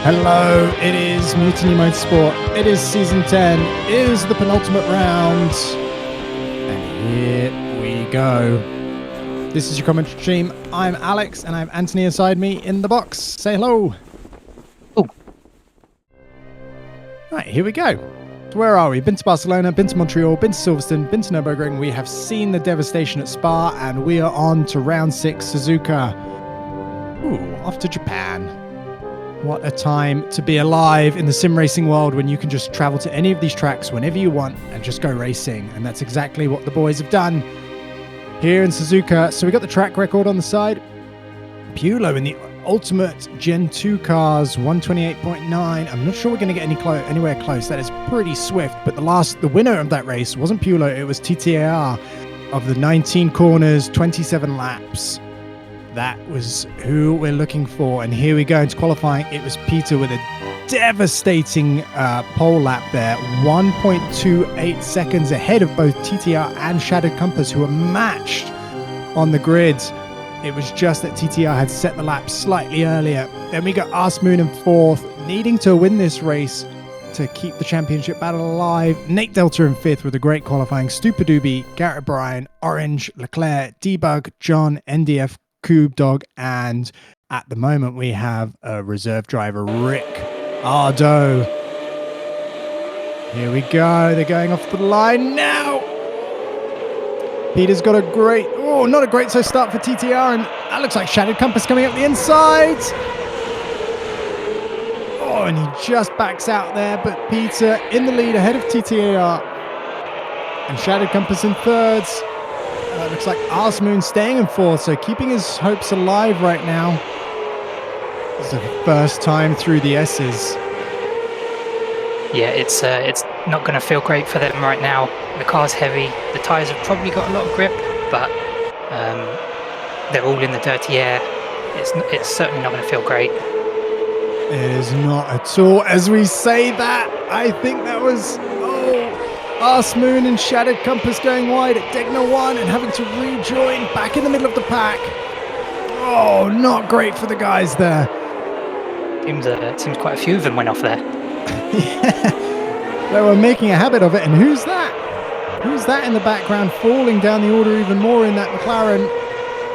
Hello, it is Mutiny Motorsport. It is Season 10. It is the penultimate round. And here we go. This is your commentary team. I'm Alex, and I have Anthony inside me in the box. Say hello. Oh. Right, here we go. Where are we? Been to Barcelona, been to Montreal, been to Silverstone, been to Nürburgring. We have seen the devastation at Spa, and we are on to round 6, Suzuka. Ooh, off to Japan. What a time to be alive in the sim racing world when you can just travel to any of these tracks whenever you want and just go racing. And that's exactly what the boys have done here in Suzuka. So we got the track record on the side. Pulo in the Ultimate Gen 2 cars, 128.9. I'm not sure we're going to get anywhere close. That is pretty swift. But the winner of that race wasn't Pulo. It was TTAR of the 19 corners, 27 laps. That was who we're looking for. And here we go into qualifying. It was Peter with a devastating pole lap there. 1.28 seconds ahead of both TTR and Shattered Compass, who were matched on the grid. It was just that TTR had set the lap slightly earlier. Then we got Asmoon in 4th, needing to win this race to keep the championship battle alive. Nate Delta in 5th with a great qualifying. Stupadoobie, Garrett Bryan, Orange, Leclerc, Debug, John, NDF, Coob Dog, and at the moment we have a reserve driver, Rick Ardo. Here we go. They're going off the line now. Peter's got not a great start for TTR, and that looks like Shattered Compass coming up the inside. Oh, and he just backs out there, but Peter in the lead ahead of TTAR, and Shattered Compass in 3rd. Looks like Arsmoon staying in 4th, so keeping his hopes alive right now. It's the first time through the S's. Yeah, it's not going to feel great for them right now. The car's heavy. The tyres have probably got a lot of grip, but they're all in the dirty air. It's certainly not going to feel great. It is not at all. As we say that, I think that was... Arsmoon and Shattered Compass going wide at Degner 1 and having to rejoin back in the middle of the pack. Oh, not great for the guys there. Seems quite a few of them went off there. Yeah, they were making a habit of it. And who's that? Who's that in the background falling down the order even more in that McLaren?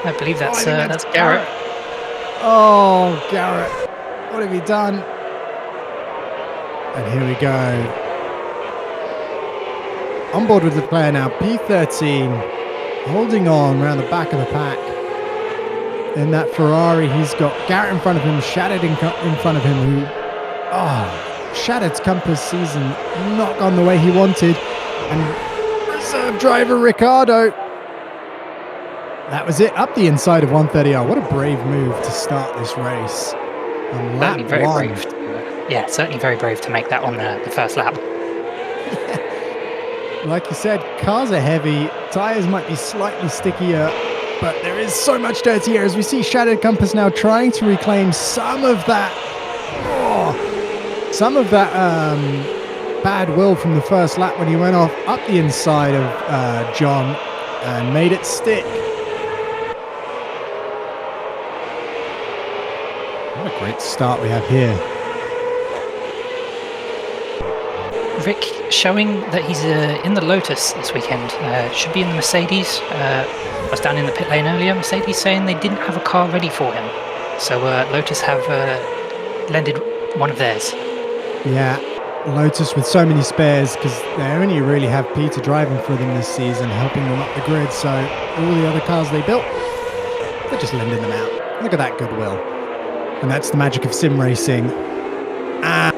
I believe that's Garrett. Oh, Garrett. What have you done? And here we go. On board with the player now, P13, holding on around the back of the pack. In that Ferrari, he's got Garrett in front of him, Shattered in front of him, Shattered's Compass season not gone the way he wanted. And reserve driver Ricardo. That was it, up the inside of 130R. What a brave move to start this race. Certainly very brave. Yeah, certainly very brave to make that on the first lap. Like you said, cars are heavy, tyres might be slightly stickier, but there is so much dirty air as we see Shattered Compass now trying to reclaim some of that bad will from the first lap when he went off up the inside of John and made it stick. What a great start we have here. Rick showing that he's in the Lotus this weekend. Should be in the Mercedes. I was down in the pit lane earlier. Mercedes saying they didn't have a car ready for him. So Lotus have lended one of theirs. Yeah, Lotus with so many spares because they only really have Peter driving for them this season, helping them up the grid. So all the other cars they built, they're just lending them out. Look at that goodwill. And that's the magic of sim racing.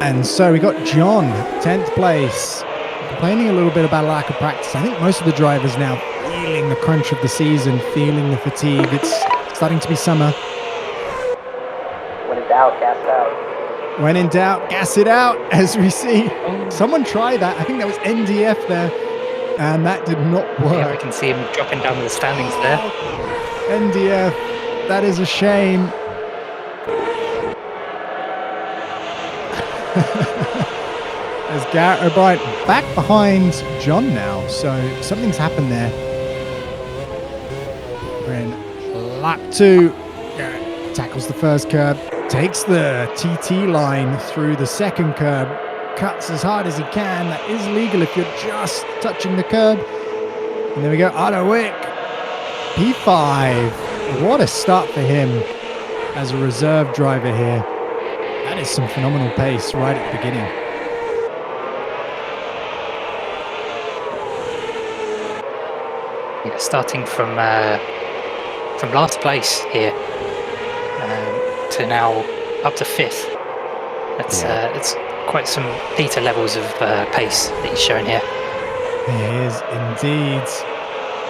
And so we got John, 10th place, complaining a little bit about lack of practice. I think most of the drivers now feeling the crunch of the season, feeling the fatigue. It's starting to be summer. When in doubt, gas it out. When in doubt, gas it out, as we see. Someone try that. I think that was NDF there, and that did not work. Yeah, I can see him dropping down the standings there. NDF, that is a shame. As Garrett O'Brien back behind John now, so something's happened there. We're in lap 2. Garrett tackles the first curb, takes the TT line through the second curb, cuts as hard as he can. That is legal if you're just touching the curb. And there we go, Otto Wick, P5. What a start for him as a reserve driver here. That is some phenomenal pace right at the beginning. Yeah, starting from last place here to now up to 5th. That's quite some Peter levels of pace that he's showing here. It is indeed.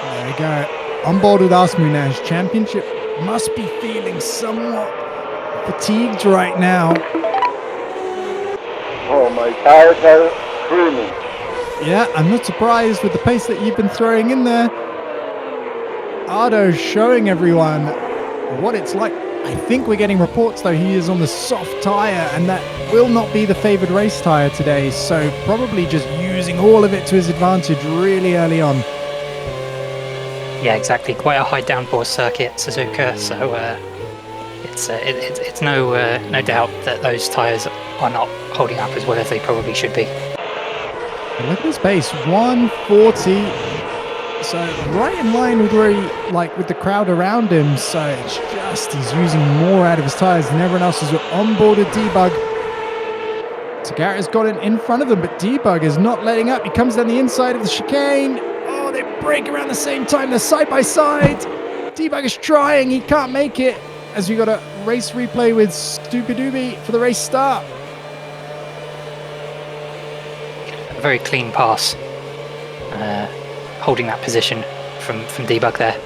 There we go. On board with Asmu now. His championship must be feeling somewhat fatigued right now. Oh, my tires are screaming. Yeah, I'm not surprised with the pace that you've been throwing in there. Ardo showing everyone what it's like. I think we're getting reports, though, he is on the soft tyre, and that will not be the favoured race tyre today, so probably just using all of it to his advantage really early on. Yeah, exactly. Quite a high downforce circuit, Suzuka, so it's no doubt that those tyres are not holding up as well as they probably should be. And look at his pace, 140. So right in line with where he, with the crowd around him. So it's just, he's using more out of his tyres than everyone else who's on board with Debug. So Garrett has got it in front of them, but Debug is not letting up. He comes down the inside of the chicane. Oh, they break around the same time. They're side by side. Debug is trying. He can't make it, as we got a race replay with Stupidoobie for the race start. A very clean pass. Holding that position from Debug there.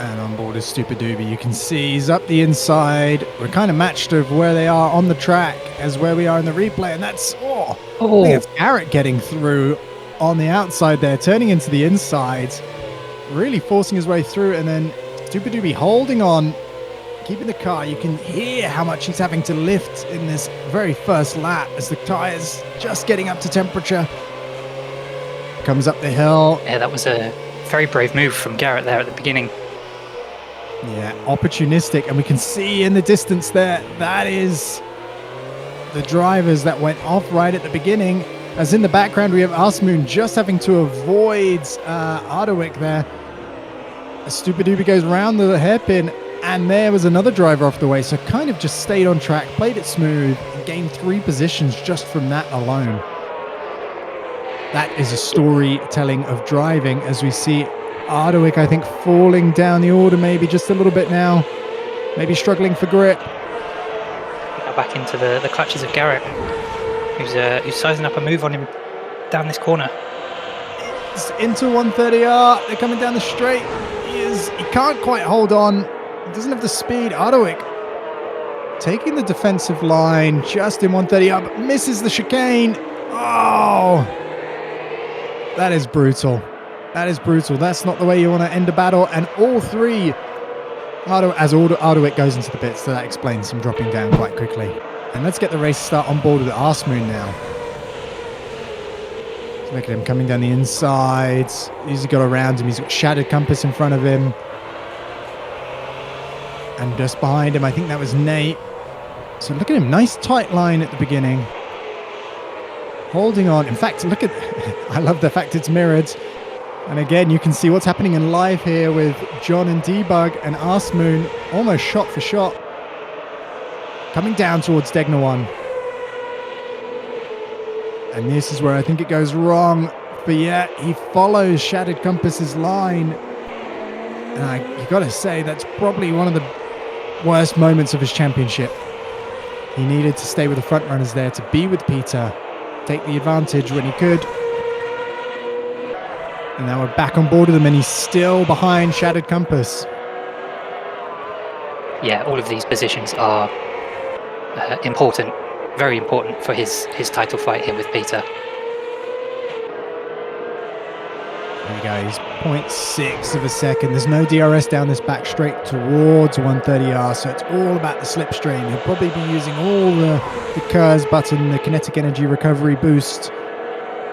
And on board is Stupidoobie. You can see he's up the inside. We're kind of matched of where they are on the track as where we are in the replay. And that's, I think it's Garrett getting through on the outside there, turning into the inside, really forcing his way through. And then Stupidoobie holding on, keeping the car. You can hear how much he's having to lift in this very first lap as the tyres just getting up to temperature. Comes up the hill. Yeah, that was a very brave move from Garrett there at the beginning. Yeah, opportunistic. And we can see in the distance there, that is the drivers that went off right at the beginning. As in the background, we have Asmoon just having to avoid Ardwick there. As Stupidoobie goes around the hairpin, and there was another driver off the way. So kind of just stayed on track, played it smooth, and gained 3 positions just from that alone. That is a storytelling of driving, as we see Ardwick, I think, falling down the order maybe just a little bit now. Maybe struggling for grip. Now back into the clutches of Garrett, who's sizing up a move on him down this corner. It's into 130R. They're coming down the straight. He can't quite hold on. He doesn't have the speed. Ardwick taking the defensive line just in 130R, but misses the chicane. Oh! That is brutal. That is brutal. That's not the way you want to end a battle. And all 3, Ardwick goes into the pits, so that explains him dropping down quite quickly. And let's get the race start on board with Arsmoon now. So look at him coming down the inside. He's got around him. He's got Shattered Compass in front of him. And just behind him, I think that was Nate. So look at him. Nice tight line at the beginning. Holding on. In fact, look at... I love the fact it's mirrored. And again, you can see what's happening in live here with John and Debug and Arsmoon almost shot for shot. Coming down towards Degna 1. And this is where I think it goes wrong. But yeah, he follows Shattered Compass's line. And you got to say, that's probably one of the worst moments of his championship. He needed to stay with the front runners there, to be with Peter, take the advantage when he could. And now we're back on board with him, and he's still behind Shattered Compass. Yeah, all of these positions are important, very important for his title fight here with Peter. There we go, he's 0.6 of a second. There's no DRS down this back straight towards 130R, so it's all about the slipstream. He'll probably be using all the KERS button, the kinetic energy recovery boost.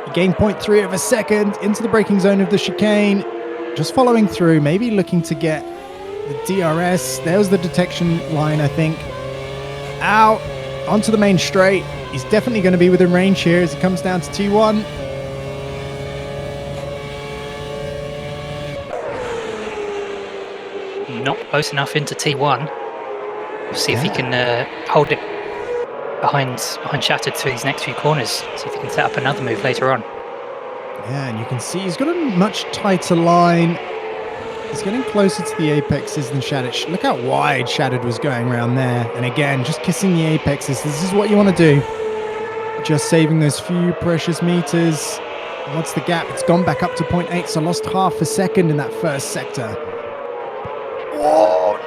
He gained 0.3 of a second into the braking zone of the chicane. Just following through, maybe looking to get The DRS, there was the detection line, I think. Out onto the main straight. He's definitely going to be within range here as he comes down to T1. Not close enough into T1. We'll see if he can hold it behind Shattered through these next few corners. See if he can set up another move later on. Yeah, and you can see he's got a much tighter line. He's getting closer to the apexes than Shattered. Look how wide Shattered was going around there. And again, just kissing the apexes. This is what you want to do. Just saving those few precious meters. What's the gap? It's gone back up to 0.8, so lost half a second in that first sector. Whoa!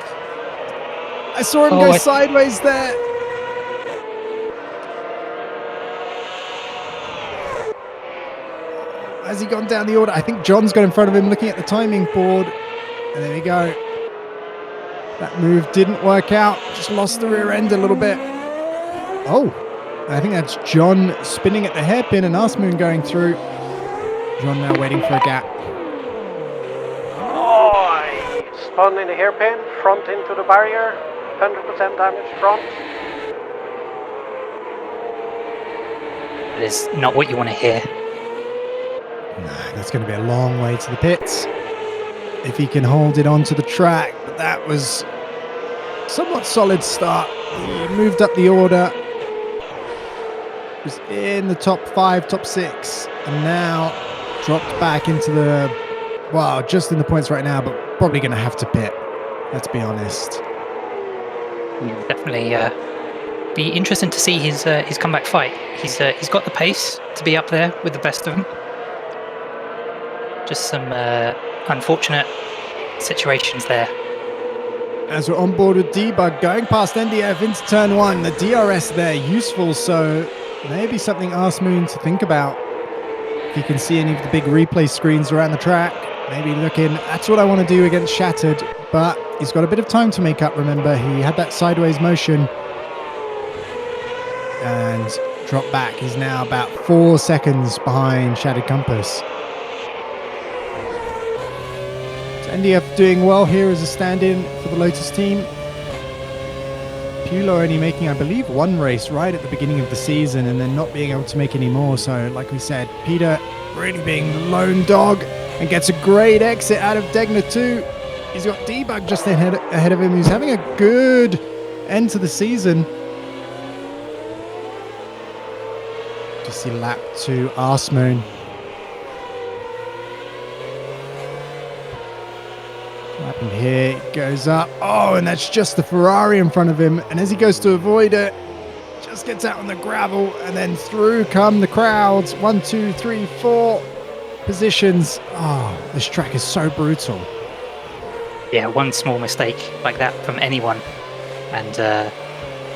I saw him go sideways there. Has he gone down the order? I think John's got in front of him looking at the timing board. And there we go. That move didn't work out. Just lost the rear end a little bit. Oh, I think that's John spinning at the hairpin and Asmoon going through. John now waiting for a gap. Oh, he spun in the hairpin, front into the barrier. 100% damage front. It is not what you want to hear. No, that's going to be a long way to the pits if he can hold it onto the track. But that was somewhat solid start. He moved up the order. Was in the top 5, top 6, and now dropped back into the, well, just in the points right now, but probably going to have to pit. Let's be honest. Yeah, definitely be interesting to see his comeback fight. He's got the pace to be up there with the best of them. Just some unfortunate situations there. As we're on board with Debug, going past NDF into turn 1, the DRS there useful, so maybe something Asmoon to think about. If you can see any of the big replay screens around the track, maybe looking, that's what I want to do against Shattered, but he's got a bit of time to make up, remember. He had that sideways motion and dropped back. He's now about 4 seconds behind Shattered Compass. NDF doing well here as a stand-in for the Lotus team. Pulo only making, I believe, 1 race right at the beginning of the season and then not being able to make any more. So, like we said, Peter really being the lone dog and gets a great exit out of Degner too. He's got Debug just ahead of him. He's having a good end to the season. Just see lap 2, Asmoon. And here it goes up. Oh, and that's just the Ferrari in front of him. And as he goes to avoid it, just gets out on the gravel, and then through come the crowds. 1, 2, 3, 4 positions. Oh, this track is so brutal. Yeah, one small mistake like that from anyone, and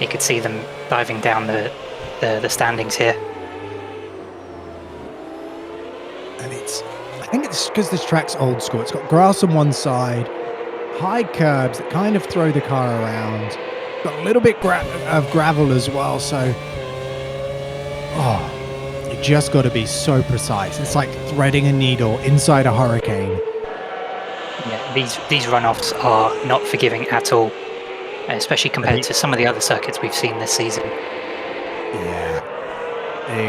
you could see them diving down the standings here. And I think it's because this track's old school. It's got grass on one side, high curbs that kind of throw the car around. Got a little bit of gravel as well, so you just got to be so precise. It's like threading a needle inside a hurricane. Yeah, these runoffs are not forgiving at all, especially compared to some of the other circuits we've seen this season. Yeah,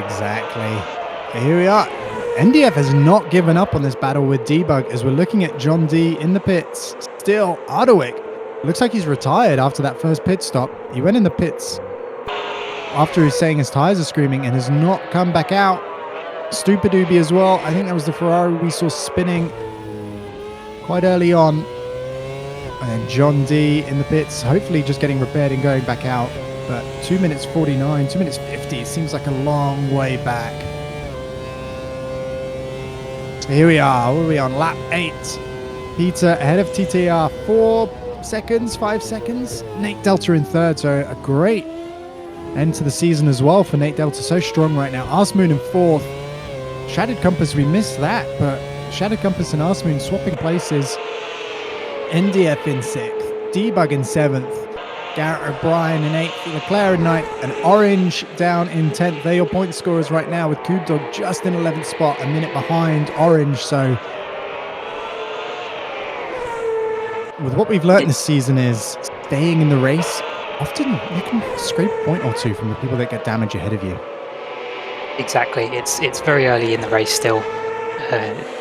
exactly. Here we are. NDF has not given up on this battle with Debug as we're looking at John D in the pits. Still, Ardwick looks like he's retired after that first pit stop. He went in the pits after he was saying his tires are screaming and has not come back out. Stupidoobie as well. I think that was the Ferrari we saw spinning quite early on. And then John D in the pits, hopefully just getting repaired and going back out. But 2 minutes 49, 2 minutes 50, it seems like a long way back. Here we are. What are we on? Lap 8. Peter ahead of TTR 4 seconds, 5 seconds. Nate Delta in third, so a great end to the season as well for Nate Delta. So strong right now. Asmoon in 4th. Shattered Compass, we missed that, but Shattered Compass and Asmoon swapping places. NDF in 6th. Debug in 7th. Garrett O'Brien in 8th, Leclerc in 9th, and Orange down in 10th. They're your point scorers right now, with Coop Dog just in 11th spot, a minute behind Orange. So with what we've learned this season is staying in the race. Often you can scrape a point or two from the people that get damage ahead of you. Exactly. It's very early in the race still.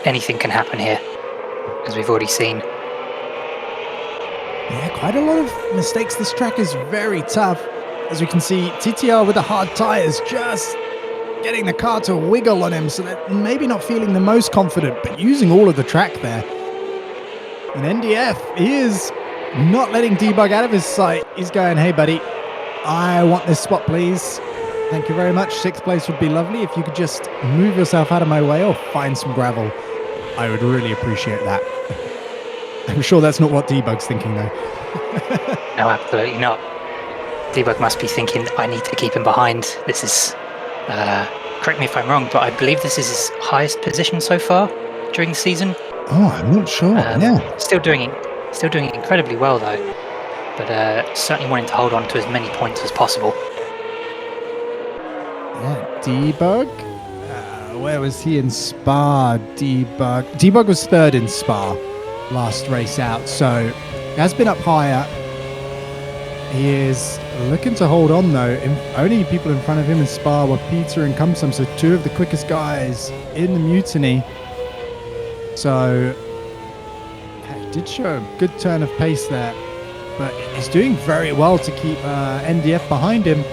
Anything can happen here, as we've already seen. Yeah, quite a lot of mistakes. This track is very tough. As we can see, TTR with the hard tyres just getting the car to wiggle on him, so that maybe not feeling the most confident, but using all of the track there. And NDF, he is not letting Debug out of his sight. He's going, hey, buddy, I want this spot, please. Thank you very much. 6th place would be lovely. If you could just move yourself out of my way or find some gravel, I would really appreciate that. I'm sure that's not what Debug's thinking, though. No, absolutely not. Debug must be thinking, I need to keep him behind. This is, correct me if I'm wrong, but I believe this is his highest position so far during the season. Oh, I'm not sure. Yeah. Still doing it incredibly well, though. But certainly wanting to hold on to as many points as possible. Yeah, Debug. Where was he in Spa? Debug was 3rd in Spa last race out, so he has been up higher. He is looking to hold on, though. Only people in front of him in Spa were Peter and Cumsum, so 2 of the quickest guys in the mutiny. So he did show a good turn of pace there, but he's doing very well to keep NDF behind him.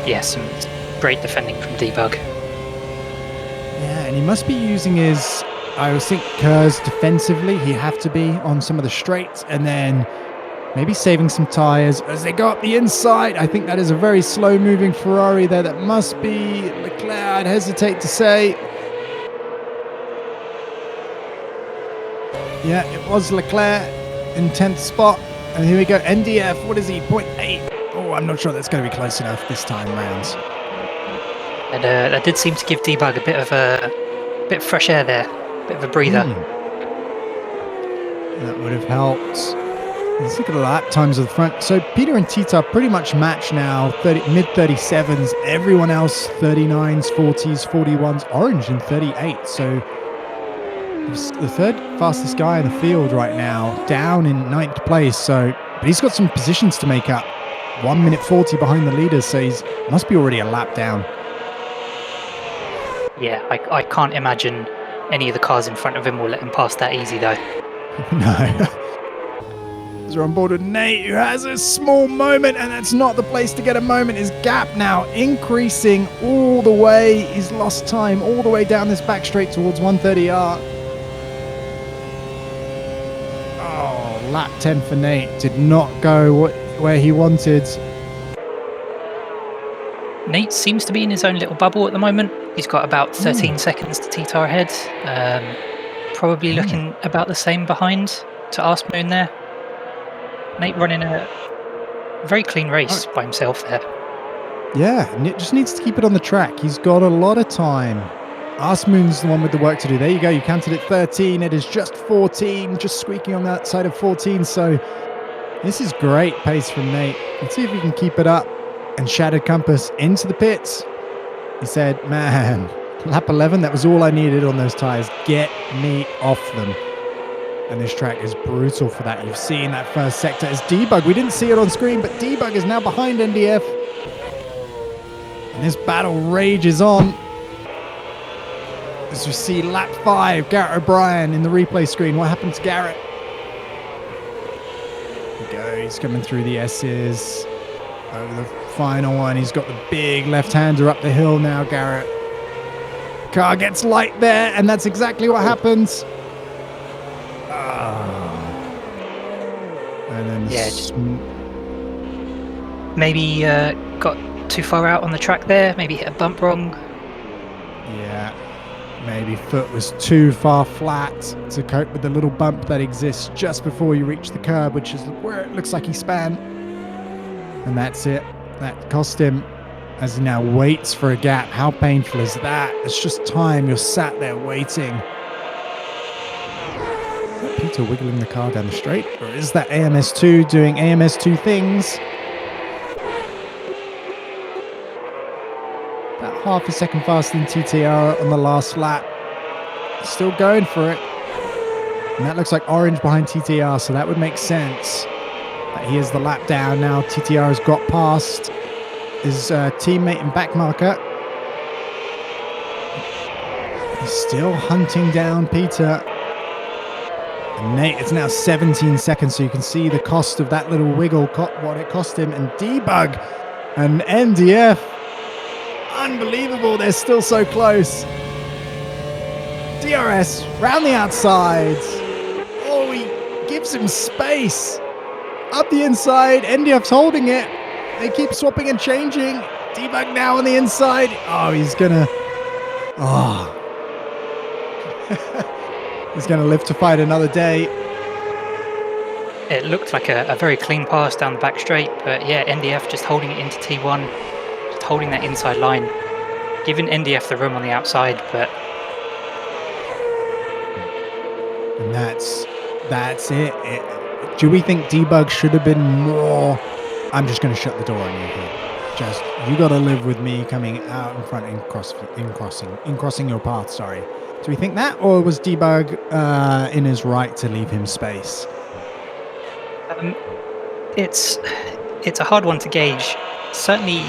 Yes, and great defending from Debug. Yeah, and he must be using his, I always think, Kerrs defensively. He'd have to be on some of the straights, and then maybe saving some tyres as they go up the inside. I think that is a very slow-moving Ferrari there. That must be Leclerc, I'd hesitate to say. Yeah, it was Leclerc in 10th spot. And here we go, NDF, what is he, 0.8? Oh, I'm not sure that's going to be close enough this time round. And that did seem to give Debug a bit of fresh air there, a bit of a breather. That would have helped. Let's look at the lap times of the front. So Peter and Tita are pretty much matched now, mid-37s. Everyone else, 39s, 40s, 41s. Orange in 38. So the 3rd fastest guy in the field right now, down in 9th place. So, but he's got some positions to make up. 1 minute 40 behind the leaders, so he's must be already a lap down. Yeah, I can't imagine any of the cars in front of him will let him pass that easy, though. No. We're on board with Nate, who has a small moment, and that's not the place to get a moment. His gap now increasing all the way. He's lost time all the way down this back straight towards 130R. Oh, lap 10 for Nate. Did not go where he wanted. Nate seems to be in his own little bubble at the moment. He's got about 13 seconds to Titar ahead. Probably looking about the same behind to Arsmoon there. Nate running a very clean race by himself there. Yeah, Nate just needs to keep it on the track. He's got a lot of time. Arsmoon's the one with the work to do. There you go. You counted it 13. It is just 14, just squeaking on that side of 14. So this is great pace from Nate. Let's see if he can keep it up. And Shattered Compass into the pits. He said, man, lap 11, that was all I needed on those tyres. Get me off them. And this track is brutal for that. You've seen that first sector as Debug. We didn't see it on screen, but Debug is now behind NDF. And this battle rages on. As we see lap 5, Garrett O'Brien in the replay screen. What happened to Garrett? There we go. He's coming through the S's. Over the final one. He's got the big left-hander up the hill now, Garrett. Car gets light there, and that's exactly what happens. And then maybe got too far out on the track there. Maybe hit a bump wrong. Yeah, maybe foot was too far flat to cope with the little bump that exists just before you reach the curb, which is where it looks like he span. And that's it. That cost him as he now waits for a gap. How painful is that? It's just time. You're sat there waiting. Is Peter wiggling the car down the straight? Or is that AMS2 doing AMS2 things? About half a second faster than TTR on the last lap. Still going for it. And that looks like orange behind TTR, so that would make sense. That he is the lap down now. TTR has got past his teammate and back marker. He's still hunting down Peter. And Nate, it's now 17 seconds, so you can see the cost of that little wiggle, what it cost him. And Debug and NDF, unbelievable, they're still so close. DRS round the outside. Oh, he gives him space. Up the inside, NDF's holding it. They keep swapping and changing. Debug now on the inside. Oh, he's gonna... Oh. He's gonna live to fight another day. It looked like a very clean pass down the back straight, but yeah, NDF just holding it into T1, just holding that inside line, giving NDF the room on the outside, but... And that's it. Do we think Debug should have been more... I'm just going to shut the door on you here. Just, you got to live with me coming out in front in crossing your path, sorry. Do we think that, or was Debug in his right to leave him space? It's a hard one to gauge. Certainly,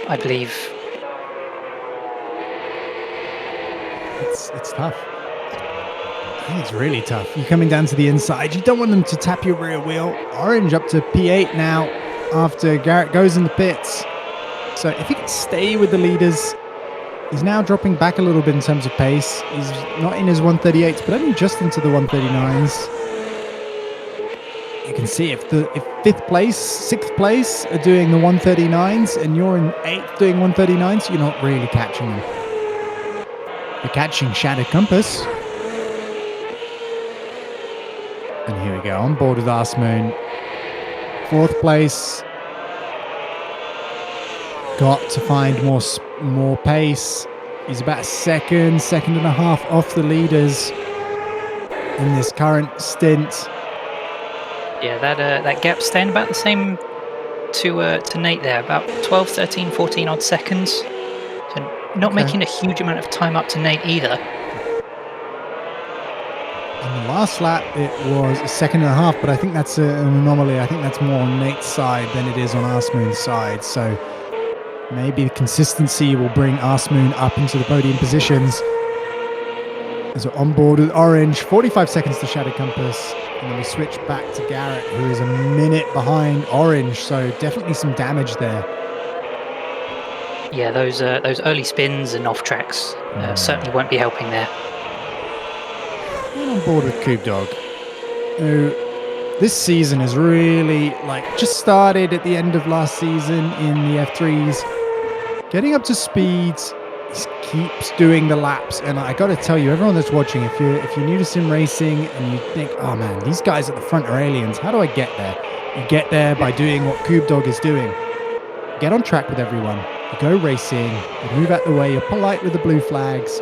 I believe... It's tough. I think it's really tough. You're coming down to the inside. You don't want them to tap your rear wheel. Orange up to P8 now after Garrett goes in the pits. So if he can stay with the leaders, he's now dropping back a little bit in terms of pace. He's not in his 138s, but only just into the 139s. You can see if 5th place, 6th place are doing the 139s and you're in 8th doing 139s, you're not really catching them. You're catching Shattered Compass. And here we go, on board with Arsmoon. 4th place. Got to find more pace. He's about a second and a half off the leaders in this current stint. Yeah, that gap's staying about the same to Nate there, about 12, 13, 14 odd seconds. So not making a huge amount of time up to Nate either. On the last lap, it was a second and a half, but I think that's an anomaly. I think that's more on Nate's side than it is on Arsmoon's side. So maybe the consistency will bring Arsmoon up into the podium positions. As we're on board with Orange, 45 seconds to Shadow Compass. And then we switch back to Garrett, who is a minute behind Orange. So definitely some damage there. Yeah, those early spins and off tracks certainly won't be helping there. On board with Coob Dog, who this season has really just started at the end of last season in the F3s, getting up to speeds. He keeps doing the laps, and I got to tell you, everyone that's watching, if you're new to sim racing and you think, oh man, these guys at the front are aliens, how do I get there? You get there by doing what Coob Dog is doing. Get on track with everyone. You go racing. You move out the way. You're polite with the blue flags,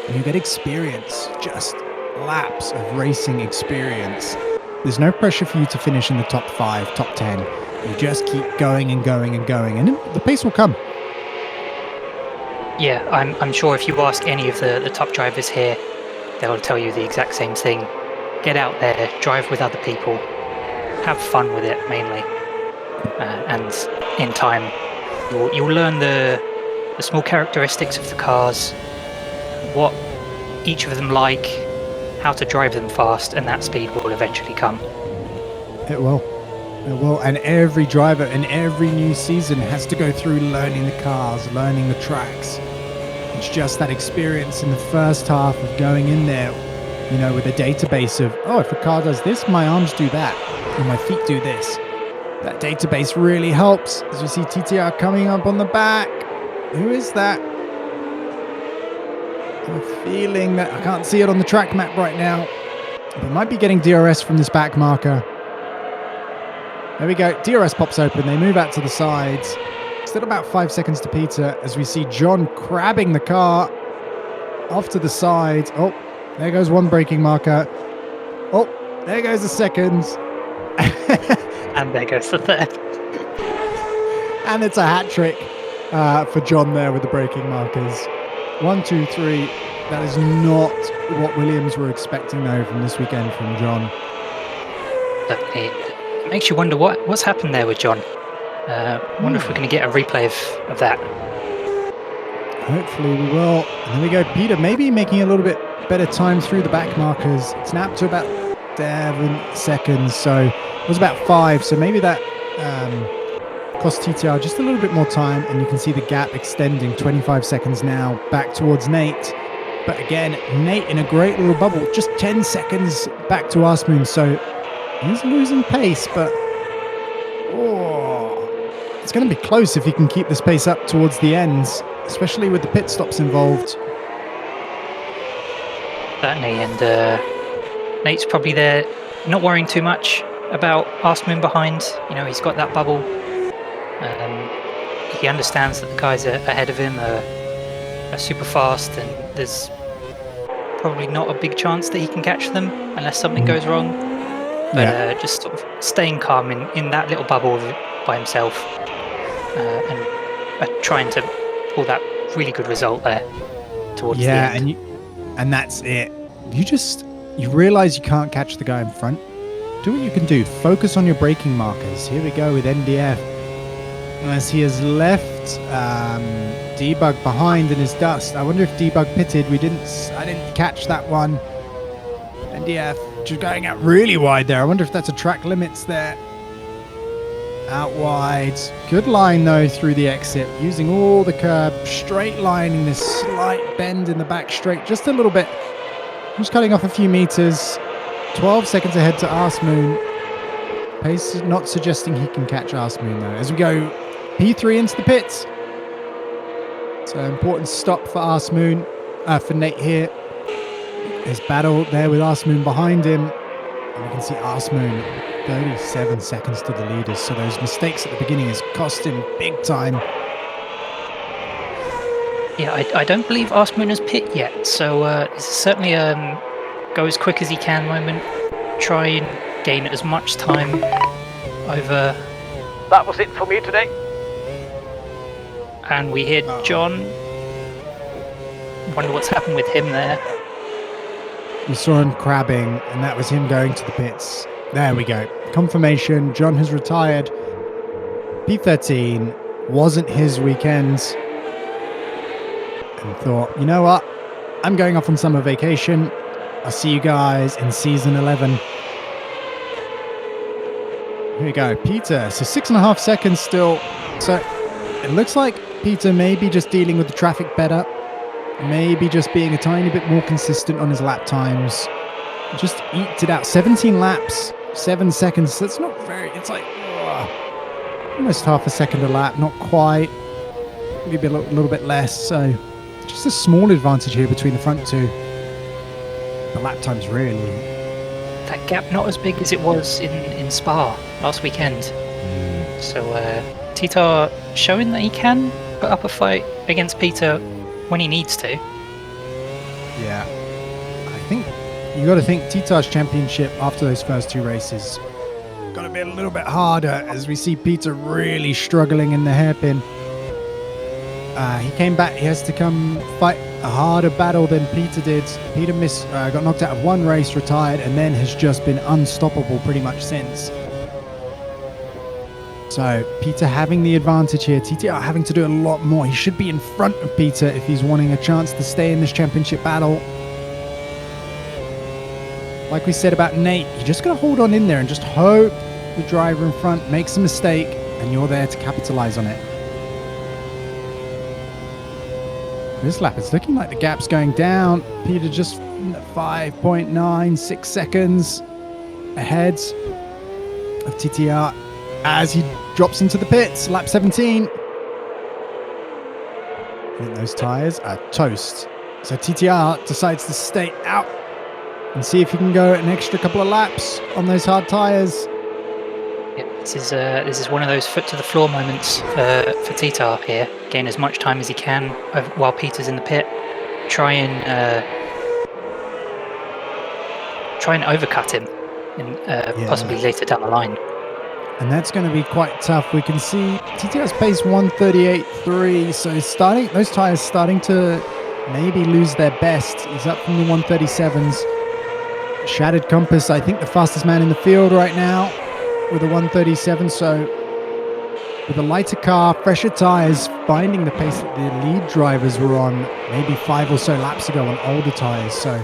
and you get experience. Just laps of racing experience. There's no pressure for you to finish in the top 5, top 10. You just keep going and going and going, and the pace will come. Yeah, I'm sure if you ask any of the top drivers here, they'll tell you the exact same thing. Get out there, drive with other people, have fun with it mainly, and in time you'll learn the small characteristics of the cars, what each of them like, how to drive them fast, and that speed will eventually come. It will. It will. And every driver in every new season has to go through learning the cars, learning the tracks. It's just that experience in the first half of going in there, with a database of, oh, if a car does this, my arms do that, and my feet do this. That database really helps. As you see TTR coming up on the back. Who is that? I have a feeling that I can't see it on the track map right now. But might be getting DRS from this back marker. There we go. DRS pops open. They move out to the sides. Still about 5 seconds to Peter as we see John crabbing the car off to the side. Oh, there goes one braking marker. Oh, there goes the second. And there goes the third. And it's a hat trick for John there with the braking markers. 1, 2, 3. That is not what Williams were expecting, though, from this weekend from John. But it makes you wonder what's happened there with John. Wonder if we're going to get a replay of that. Hopefully we will. And there we go. Peter maybe making a little bit better time through the back markers. It's now up to about 7 seconds. So it was about 5. So maybe that cost TTR just a little bit more time. And you can see the gap extending 25 seconds now back towards Nate. But again, Nate in a great little bubble, just 10 seconds back to Asmoon. So he's losing pace, but it's going to be close if he can keep this pace up towards the ends, especially with the pit stops involved. Certainly, and Nate's probably there, not worrying too much about Asmoon behind. You know, he's got that bubble. He understands that the guys ahead of him are super fast, and there's probably not a big chance that he can catch them unless something goes wrong. But just sort of staying calm in that little bubble by himself, and trying to pull that really good result there towards the end. And that's it. You realize you can't catch the guy in front. Do what you can do. Focus on your braking markers. Here we go with NDF. As he has left Debug behind in his dust. I wonder if Debug pitted. I didn't catch that one. NDF just going out really wide there. I wonder if that's a track limits there. Out wide. Good line though through the exit. Using all the curb. Straight lining this slight bend in the back straight. Just a little bit. Just cutting off a few meters. 12 seconds ahead to Asmoon. Pace is not suggesting he can catch Asmoon though. As we go P3 into the pits. So important stop for Asmoon. For Nate here. His battle there with Asmoon behind him. And we can see Asmoon 37 seconds to the leaders. So those mistakes at the beginning has cost him big time. Yeah, I don't believe Asmoon has pit yet. So it's certainly go as quick as he can moment. Try and gain as much time over. That was it for me today. And we hear John. Wonder what's happened with him there. We saw him crabbing, and that was him going to the pits. There we go. Confirmation. John has retired. P13 wasn't his weekend. And thought, you know what? I'm going off on summer vacation. I'll see you guys in season 11. Here we go. Peter. So 6.5 seconds still. So it looks like Peter may be just dealing with the traffic better. Maybe just being a tiny bit more consistent on his lap times. Just eked it out. 17 laps, 7 seconds. That's not very... It's like almost half a second a lap. Not quite. Maybe a little bit less. So just a small advantage here between the front two. The lap times really. That gap not as big as it was in Spa last weekend. So Titar showing that he can put up a fight against Peter when he needs to. Yeah. I think you got to think Titar's championship after those first two races got to be a little bit harder as we see Peter really struggling in the hairpin. He came back. He has to come fight a harder battle than Peter did. Peter got knocked out of one race, retired, and then has just been unstoppable pretty much since. So Peter having the advantage here. TTR having to do a lot more. He should be in front of Peter if he's wanting a chance to stay in this championship battle. Like we said about Nate, you just got to hold on in there and just hope the driver in front makes a mistake and you're there to capitalize on it. This lap, it's looking like the gap's going down. Peter just 5.96 seconds ahead of TTR as he drops into the pits. Lap 17. I think those tyres are toast. So TTR decides to stay out and see if he can go an extra couple of laps on those hard tyres. Yeah, this is one of those foot to the floor moments for Titar here. Gain as much time as he can while Peter's in the pit. Try and overcut him, and possibly later down the line. And that's going to be quite tough. We can see TTR's pace 1:38.3, so those tyres starting to maybe lose their best. He's up from the 137s. Shattered Compass, I think the fastest man in the field right now with a 137. So with a lighter car, fresher tyres, finding the pace that the lead drivers were on maybe 5 or so laps ago on older tyres. So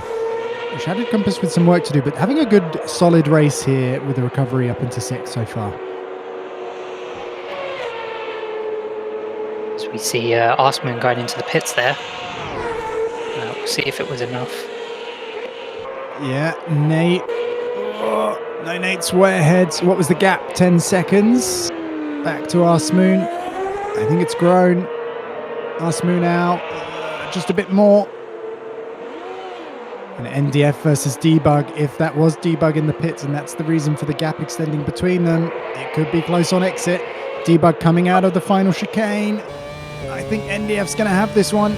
Shattered Compass with some work to do, but having a good solid race here with the recovery up into 6th so far. So we see Arsman going into the pits there. We'll see if it was enough. Yeah, Nate. Oh, no, Nate's way ahead. What was the gap? 10 seconds. Back to Arsmoon. I think it's grown. Arsmoon out. Just a bit more. And NDF versus Debug. If that was Debug in the pits and that's the reason for the gap extending between them, it could be close on exit. Debug coming out of the final chicane. I think NDF's going to have this one.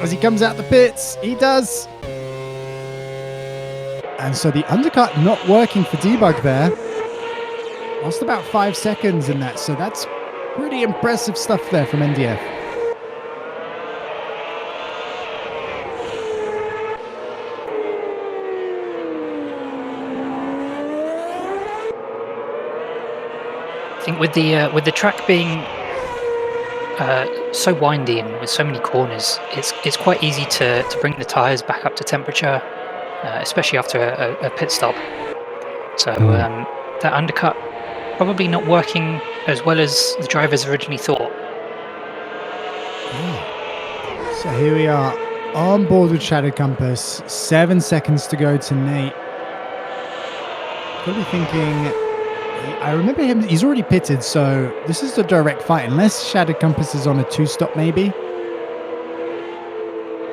As he comes out the pits, he does. And so the undercut not working for Debug there. Lost about 5 seconds in that. So that's pretty impressive stuff there from NDF. I think with the track being so windy and with so many corners, it's quite easy to bring the tyres back up to temperature, especially after a pit stop. So that undercut probably not working as well as the drivers originally thought. So here we are on board with Shattered Compass. 7 seconds to go to Nate. Probably thinking, I remember him, he's already pitted, so this is a direct fight, unless Shattered Compass is on a 2-stop maybe.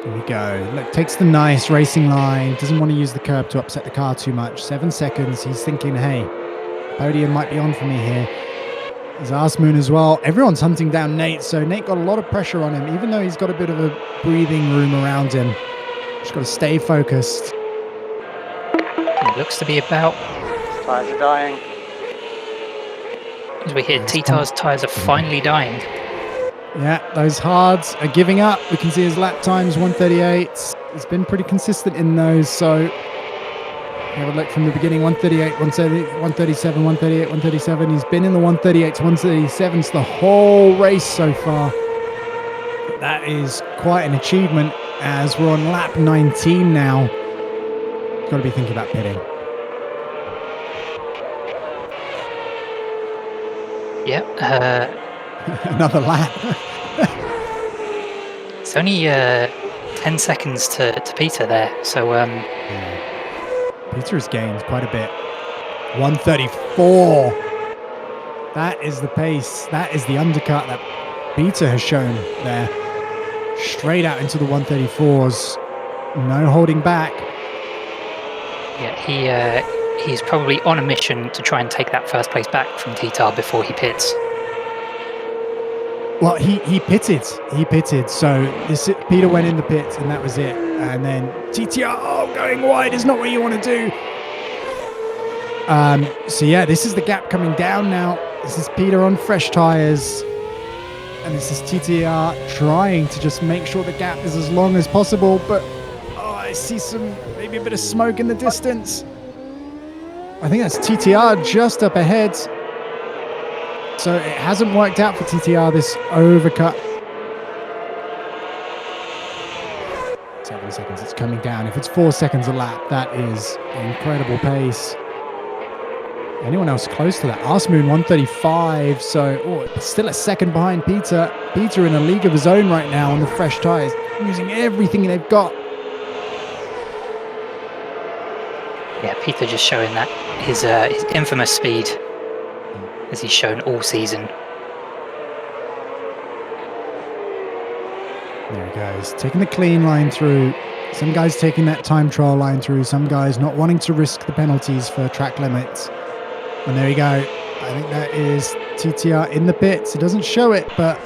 Here we go. Look, takes the nice racing line, doesn't want to use the curb to upset the car too much. 7 seconds, he's thinking, hey, podium might be on for me here. There's Arsmoon as well. Everyone's hunting down Nate, so Nate got a lot of pressure on him, even though he's got a bit of a breathing room around him. Just got to stay focused. It looks to be about... Tyres are dying. As we hear, T-Tar's tyres are finally dying. Yeah, those hards are giving up. We can see his lap times, 138. He's been pretty consistent in those, so have a look from the beginning, 138, 137, 138, 137. He's been in the 138s, 137s the whole race so far. That is quite an achievement as we're on lap 19 now. Got to be thinking about pitting. Yep. Another lap. It's only 10 seconds to Peter there, so... Peter has gained quite a bit. 134. That is the pace. That is the undercut that Peter has shown there. Straight out into the 134s. No holding back. Yeah, he's probably on a mission to try and take that first place back from T-Tar before he pits. Well, he pitted. He pitted. So Peter went in the pit and that was it. And then TTR, going wide is not what you want to do. So yeah, this is the gap coming down now. This is Peter on fresh tyres. And this is TTR trying to just make sure the gap is as long as possible. But I see maybe a bit of smoke in the distance. I think that's TTR just up ahead. So it hasn't worked out for TTR, this overcut. 7 seconds, it's coming down. If it's 4 seconds a lap, that is incredible pace. Anyone else close to that? Arsmoon 135, so it's still a second behind Peter. Peter in a league of his own right now on the fresh tyres, using everything they've got. Yeah, Peter just showing that his infamous speed, as he's shown all season. There he goes, taking the clean line through. Some guys taking that time trial line through. Some guys not wanting to risk the penalties for track limits. And there you go. I think that is TTR in the pits. It doesn't show it, but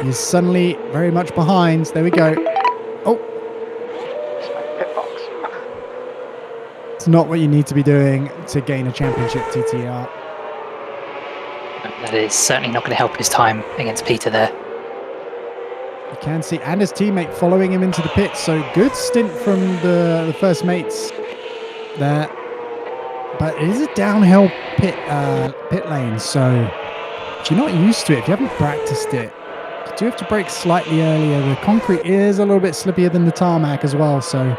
he's suddenly very much behind. There we go. Oh. It's my pit box. It's not what you need to be doing to gain a championship, TTR. That is certainly not going to help his time against Peter there. You can see, and his teammate following him into the pits. So good stint from the first mates there. But it is a downhill pit lane, so if you're not used to it, if you haven't practiced it, you do have to brake slightly earlier. The concrete is a little bit slippier than the tarmac as well, so...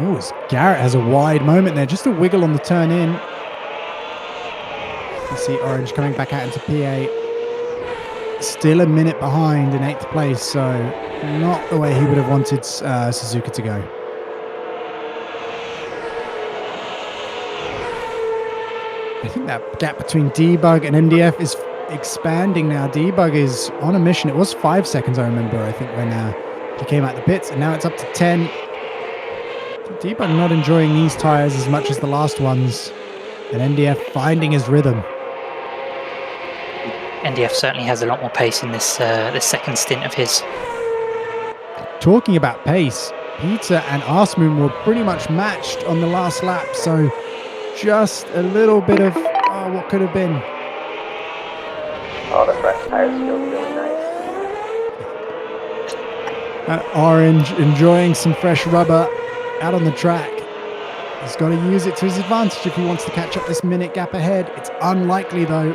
Oh, Garrett has a wide moment there. Just a wiggle on the turn in. You see Orange coming back out into P8. Still a minute behind in 8th place, so not the way he would have wanted Suzuka to go. I think that gap between Debug and MDF is expanding now. Debug is on a mission. It was 5 seconds, I remember, I think, when he came out the pits, and now it's up to 10. Debug not enjoying these tyres as much as the last ones, and MDF finding his rhythm. NDF certainly has a lot more pace in this second stint of his. Talking about pace, Peter and Arsmoon were pretty much matched on the last lap, so just a little bit of what could have been. Oh, the fresh tires feel really nice. Orange enjoying some fresh rubber out on the track. He's got to use it to his advantage if he wants to catch up this minute gap ahead. It's unlikely though.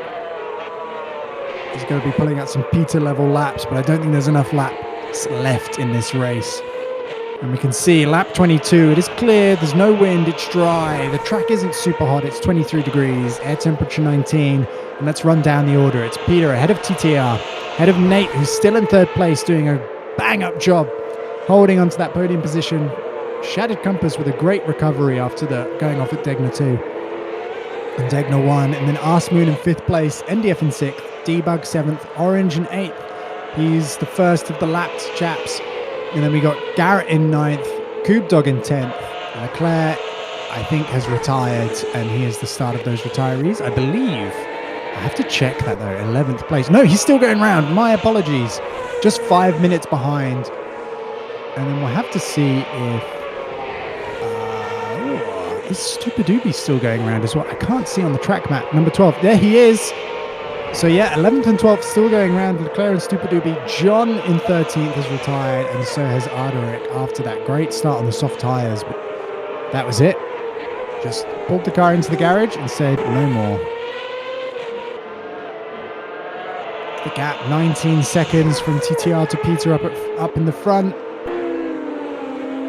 He's going to be pulling out some Peter level laps, but I don't think there's enough laps left in this race. And we can see lap 22, it is clear, there's no wind, it's dry, the track isn't super hot, it's 23 degrees, air temperature 19, and let's run down the order. It's Peter ahead of TTR, ahead of Nate, who's still in 3rd place, doing a bang-up job, holding onto that podium position. Shattered Compass with a great recovery after going off at Degner 2. And Degner 1, and then Arsmoon in 5th place, NDF in 6th, Debug 7th, Orange in 8th. He's the first of the lapped chaps. And then we got Garrett in 9th, Coob Dog in 10th. Leclerc, I think, has retired, and he is the start of those retirees. I believe. I have to check that, though. 11th place. No, he's still going round. My apologies. Just 5 minutes behind. And then we'll have to see if... is Stupidoobie still going around as well? I can't see on the track map. Number 12. There he is. So yeah, 11th and 12th still going around. Leclerc and Stupidoobie. John in 13th has retired, and so has Arderic after that great start on the soft tyres. But that was it. Just pulled the car into the garage and said no more. The gap, 19 seconds from TTR to Peter up in the front.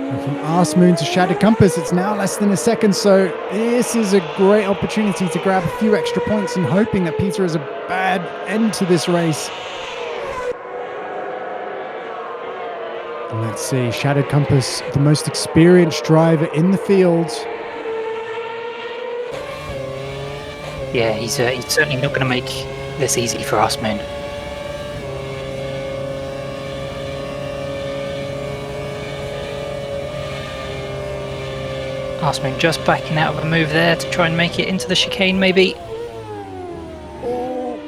And from Arsmoon to Shattered Compass, it's now less than a second, so this is a great opportunity to grab a few extra points and hoping that Peter has a bad end to this race. And let's see, Shattered Compass, the most experienced driver in the field. Yeah, he's certainly not going to make this easy for Arsmoon. Arsmoon just backing out of a move there to try and make it into the chicane, maybe. Oh,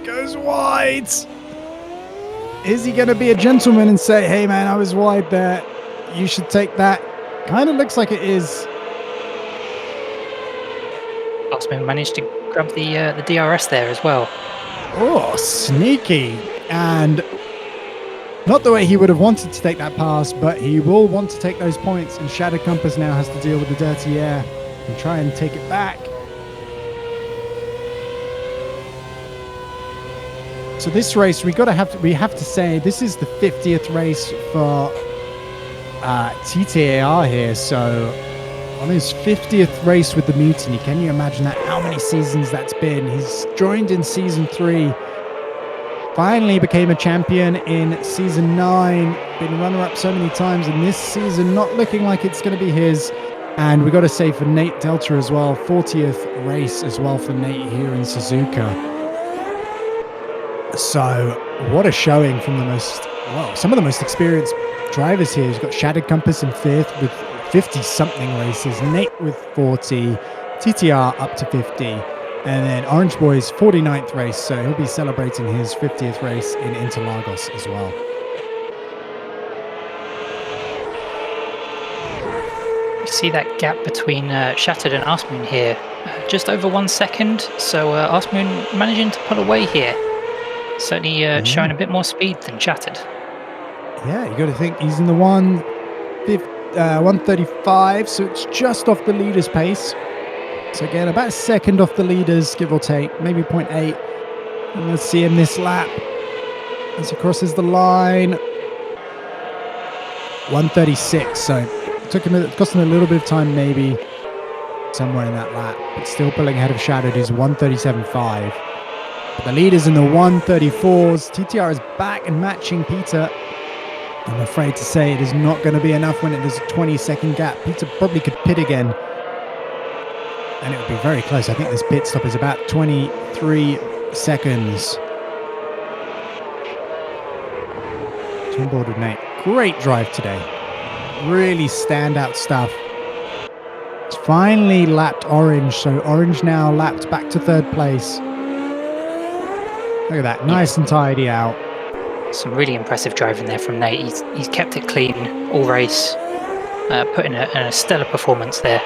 goes wide. Is he going to be a gentleman and say, hey man, I was wide there, you should take that? Kind of looks like it is. Arsmoon managed to grab the DRS there as well. Oh, sneaky. And not the way he would have wanted to take that pass, but he will want to take those points, and Shattered Compass now has to deal with the dirty air and try and take it back. So this race, we have to say this is the 50th race for TTAR here. So on his 50th race with the Mutiny, can you imagine that? How many seasons that's been? He's joined in season 3. Finally became a champion in season 9, been runner-up so many times, and this season not looking like it's going to be his. And we got to say for Nate Delta as well, 40th race as well for Nate here in Suzuka. So what a showing from some of the most experienced drivers here. He's got Shattered Compass in 5th with 50-something races, Nate with 40, TTR up to 50. And then Orange Boy's 49th race, so he'll be celebrating his 50th race in Interlagos as well. You see that gap between Shattered and Arsmoon here, just over 1 second. So Arsmoon managing to pull away here. Certainly showing a bit more speed than chatted. Yeah, you got to think he's in the 135, so it's just off the leader's pace. So again, about a second off the leaders, give or take, maybe 0.8. And let's see him this lap as he crosses the line. 136, so it cost him a little bit of time, maybe somewhere in that lap, but still pulling ahead of Shadowed, who's 137.5. The leader's in the 134s. TTR is back and matching Peter. I'm afraid to say it is not going to be enough when it is a 20-second gap. Peter probably could pit again, and it would be very close. I think this pit stop is about 23 seconds. On board with Nate. Great drive today. Really standout stuff. It's finally lapped Orange, so Orange now lapped back to third place. Look at that, nice and tidy out. Some really impressive driving there from Nate. He's kept it clean all race, putting a stellar performance there.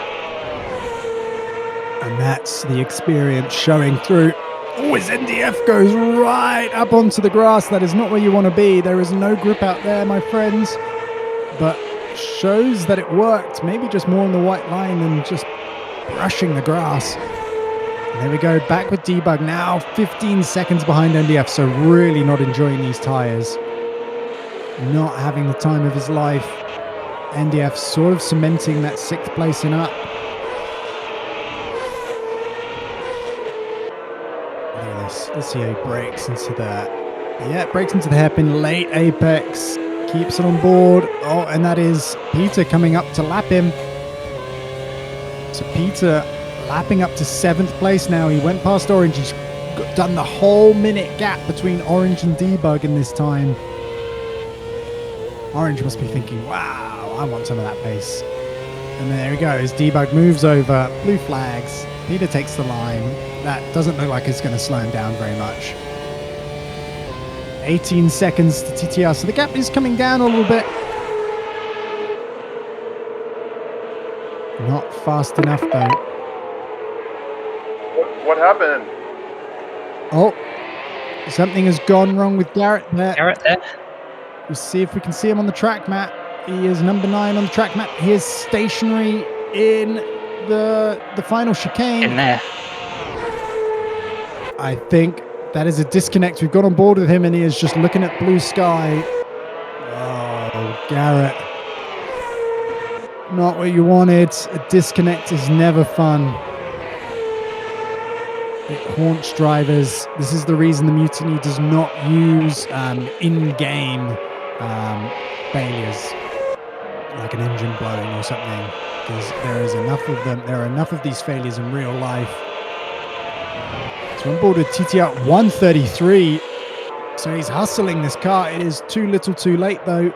And that's the experience showing through. Oh, his NDF goes right up onto the grass. That is not where you want to be. There is no grip out there, my friends. But shows that it worked. Maybe just more on the white line than just brushing the grass. There we go, back with Debug now, 15 seconds behind NDF, so really not enjoying these tyres. Not having the time of his life. NDF sort of cementing that 6th placing up. Look at this, let's see how he breaks into that. Yeah, breaks into the hairpin, late apex, keeps it on board. Oh, and that is Peter coming up to lap him. So Peter lapping up to 7th place now. He went past Orange. He's done the whole minute gap between Orange and Debug in this time. Orange must be thinking, wow, I want some of that pace. And there he goes. Debug moves over. Blue flags. Peter takes the line. That doesn't look like it's going to slow him down very much. 18 seconds to TTR. So the gap is coming down a little bit. Not fast enough, though. What happened? Oh, something has gone wrong with Garrett there. Garrett there. We'll see if we can see him on the track map. He is number 9 on the track map. He is stationary in the final chicane. In there. I think that is a disconnect. We've got on board with him and he is just looking at blue sky. Oh, Garrett. Not what you wanted. A disconnect is never fun. It haunts drivers. This is the reason the Mutiny does not use in-game failures, like an engine blowing or something, because there is enough of them. There are enough of these failures in real life. So on board with TTR 133. So he's hustling this car. It is too little too late though.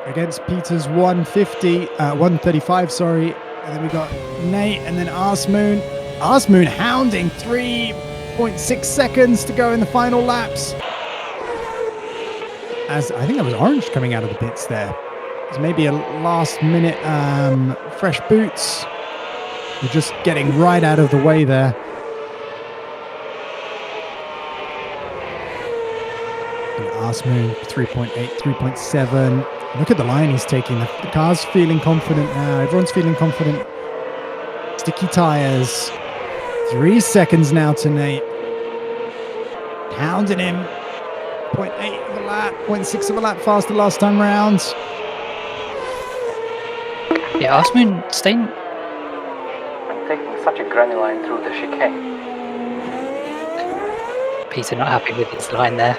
Against Peter's 135, sorry. And then we got Nate and then Arsmoon. Arsmoon hounding 3.6 seconds to go in the final laps. As I think that was Orange coming out of the pits there. It was maybe a last minute fresh boots. We're just getting right out of the way there. And Arsmoon 3.8, 3.7. Look at the line he's taking. The car's feeling confident now. Everyone's feeling confident. Sticky tires. 3 seconds now to Nate. Hounding him. 0.8 of a lap, 0.6 of a lap faster last time round. Yeah, Arsmoon staying. I'm taking such a granny line through the chicane. Peter not happy with his line there.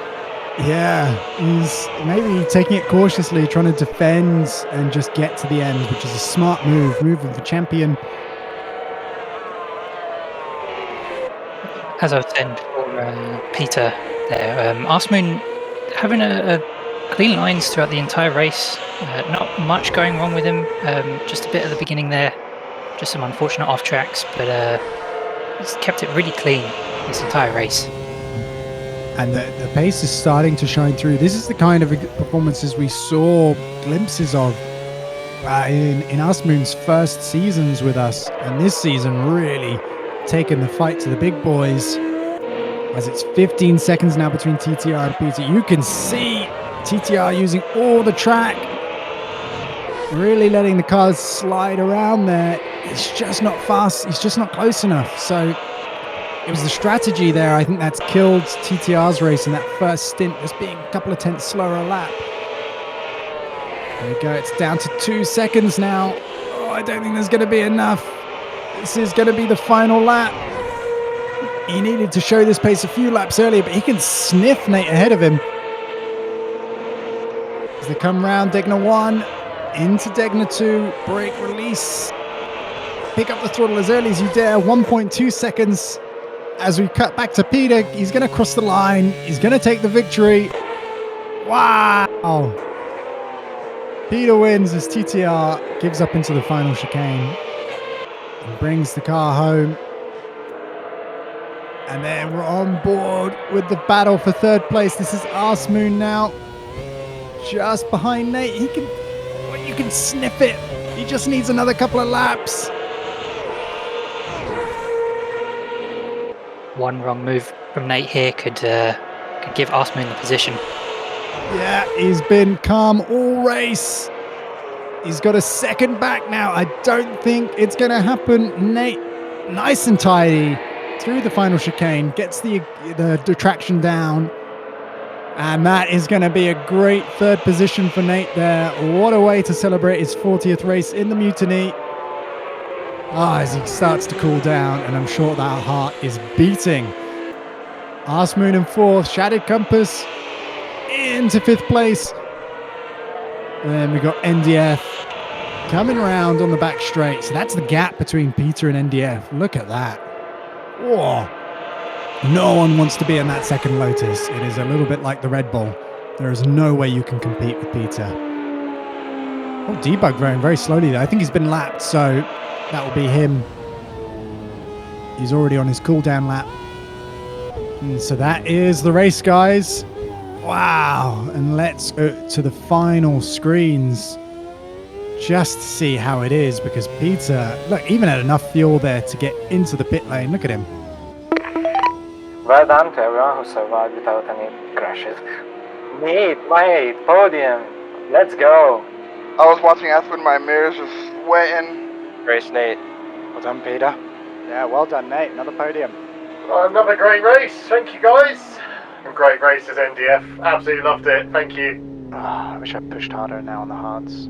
Yeah, he's maybe taking it cautiously, trying to defend and just get to the end, which is a smart move of the champion. As I was saying before, Peter there, Arsmoon having a clean lines throughout the entire race. Not much going wrong with him. Just a bit at the beginning there. Just some unfortunate off tracks, but he's kept it really clean this entire race. And the pace is starting to shine through. This is the kind of performances we saw glimpses of in Arsmoon's first seasons with us. And this season really taking the fight to the big boys. as it's 15 seconds now between TTR and Peter. You can see TTR using all the track, really letting the cars slide around there. It's just not fast. He's just not close enough. So it was the strategy there. I think that's killed TTR's race in that first stint, just being a couple of tenths slower a lap. There we go. It's down to 2 seconds now. Oh, I don't think there's going to be enough. This is going to be the final lap. He needed to show this pace a few laps earlier, but he can sniff Nate ahead of him. As they come round Degner 1 into Degner 2, brake release. Pick up the throttle as early as you dare. 1.2 seconds as we cut back to Peter. He's going to cross the line. He's going to take the victory. Wow. Peter wins as TTR gives up into the final chicane and brings the car home. And then we're on board with the battle for third place. This is Asmoon now, just behind Nate. You can sniff it. He just needs another couple of laps. One wrong move from Nate here could give Asmoon the position. Yeah, he's been calm all race. He's got a second back now. I don't think it's going to happen. Nate, nice and tidy through the final chicane, gets the traction down. And that is going to be a great third position for Nate there. What a way to celebrate his 40th race in the Mutiny. As he starts to cool down, and I'm sure that heart is beating. Asmoon in fourth, Shattered Compass into fifth place. And then we got NDF coming around on the back straight. So that's the gap between Peter and NDF. Look at that. Whoa. No one wants to be in that second Lotus. It is a little bit like the Red Bull. There is no way you can compete with Peter. Oh, Debug going very slowly there. I think he's been lapped, so that will be him. He's already on his cooldown lap. And so that is the race, guys. Wow. And let's go to the final screens just to see how it is, because Peter, look, even had enough fuel there to get into the pit lane. Look at him. Well done to everyone who survived without any crashes. Mate, podium. Let's go. I was watching Aspen, my mirrors just sweating. Race Nate. Well done, Peter. Yeah, well done, Nate. Another podium. Another great race. Thank you, guys. And great races, NDF. Absolutely loved it. Thank you. I wish I pushed harder now on the hards.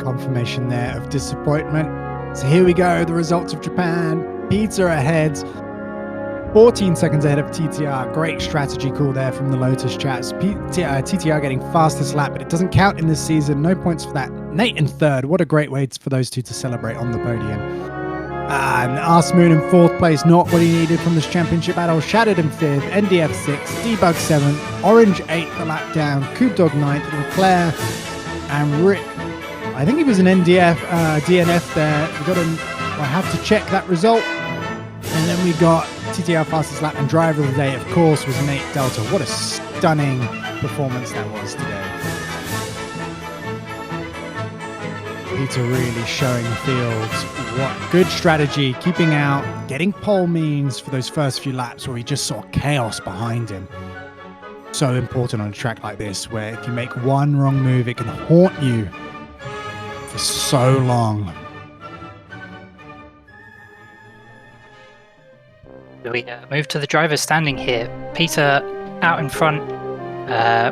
Confirmation there of disappointment. So here we go, the results of Japan. Peter ahead, 14 seconds ahead of TTR. Great strategy call there from the Lotus chats. TTR getting fastest lap, but it doesn't count in this season. No points for that. Nate in third. What a great way for those two to celebrate on the podium. And Asmoon in fourth place, not what he needed from this championship battle. Shattered in fifth, NDF 6, Debug 7th, Orange 8th, the lap down, Kudog 9th, Leclerc and Rick. I think he was an DNF there. We got him. I have to check that result. And then we got TTR fastest lap, and driver of the day, of course, was Nate Delta. What a stunning performance that was today. Peter really showing the field what good strategy, keeping out, getting pole means for those first few laps where he just saw chaos behind him. So important on a track like this, where if you make one wrong move, it can haunt you for so long. We move to the driver's standing here. Peter out in front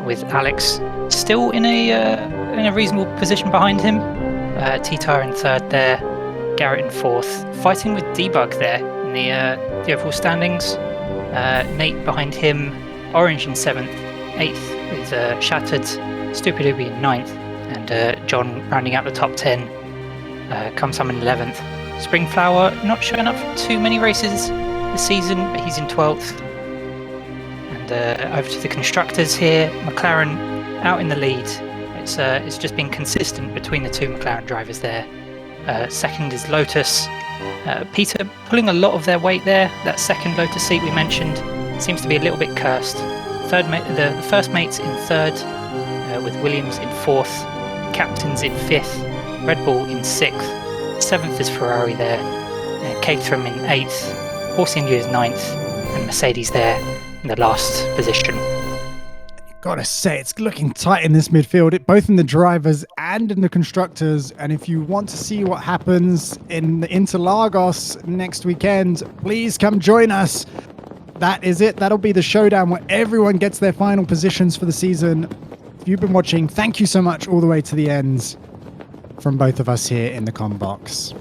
with Alex still in a reasonable position behind him. Titar in third there, Garrett in fourth, fighting with Debug there in the overall standings. Nate behind him, Orange in seventh, eighth with Shattered, Stupid Ubi in ninth, and John rounding out the top 10. Comes in 11th. Springflower not showing up for too many races this season, but he's in 12th. And over to the constructors here. McLaren out in the lead. It's just been consistent between the two McLaren drivers there. Second is Lotus. Peter pulling a lot of their weight there. That second Lotus seat we mentioned seems to be a little bit cursed. The first mate's in third, with Williams in fourth, Captain's in fifth, Red Bull in sixth, seventh is Ferrari there, Caterham in eighth, Force India is ninth, and Mercedes there in the last position. Gotta say, it's looking tight in this midfield, both in the drivers and in the constructors. And if you want to see what happens in the Interlagos next weekend, please come join us. That is it. That'll be the showdown where everyone gets their final positions for the season. If you've been watching, thank you so much all the way to the end from both of us here in the comm box.